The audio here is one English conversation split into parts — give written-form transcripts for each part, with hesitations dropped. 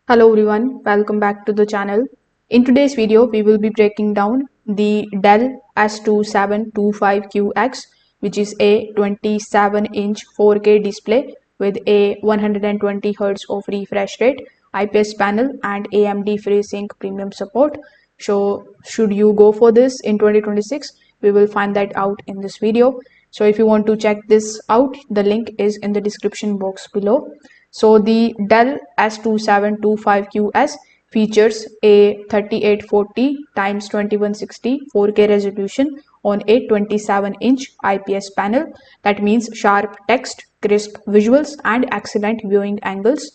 Hello everyone, welcome back to the channel. In today's video, we will be breaking down the Dell S2725QX, which is a 27-inch 4K display with a 120 Hz of refresh rate, IPS panel, and AMD FreeSync premium support. So, should you go for this in 2026? We will find that out in this video. So, if you want to check this out, the link is in the description box below. So the Dell S2725QS features a 3840 x 2160 4K resolution on a 27-inch IPS panel. That means sharp text, crisp visuals, and excellent viewing angles.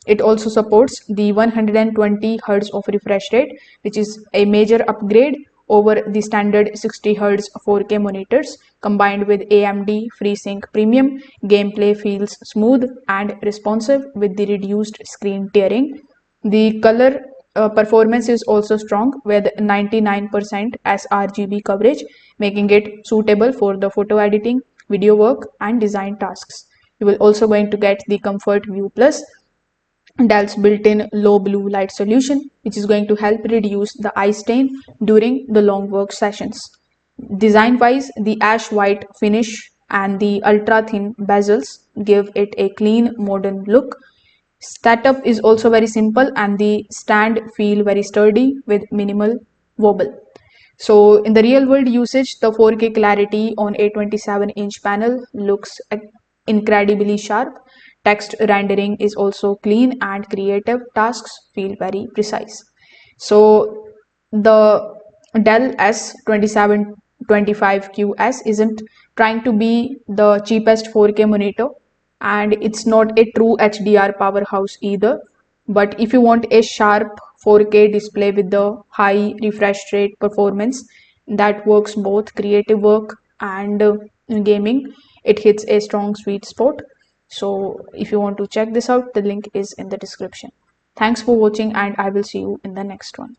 It also supports the 120 Hz of refresh rate, which is a major upgrade over the standard 60 Hz 4K monitors. Combined with AMD FreeSync Premium, gameplay feels smooth and responsive with the reduced screen tearing. The color performance is also strong with 99% sRGB coverage, making it suitable for the photo editing, video work, and design tasks. You will also going to get the Comfort View Plus, Dell's built-in low blue light solution, which is going to help reduce the eye strain during the long work sessions. Design-wise, the ash white finish and the ultra-thin bezels give it a clean, modern look. Setup is also very simple and the stand feel very sturdy with minimal wobble. So in the real world usage, the 4K clarity on a 27-inch panel looks incredibly sharp. Text rendering is also clean and creative tasks feel very precise. So the Dell S2725QS isn't trying to be the cheapest 4K monitor, and it's not a true HDR powerhouse either. But if you want a sharp 4K display with the high refresh rate performance that works both creative work and gaming, it hits a strong sweet spot. So if you want to check this out, the link is in the description. Thanks for watching, and I will see you in the next one.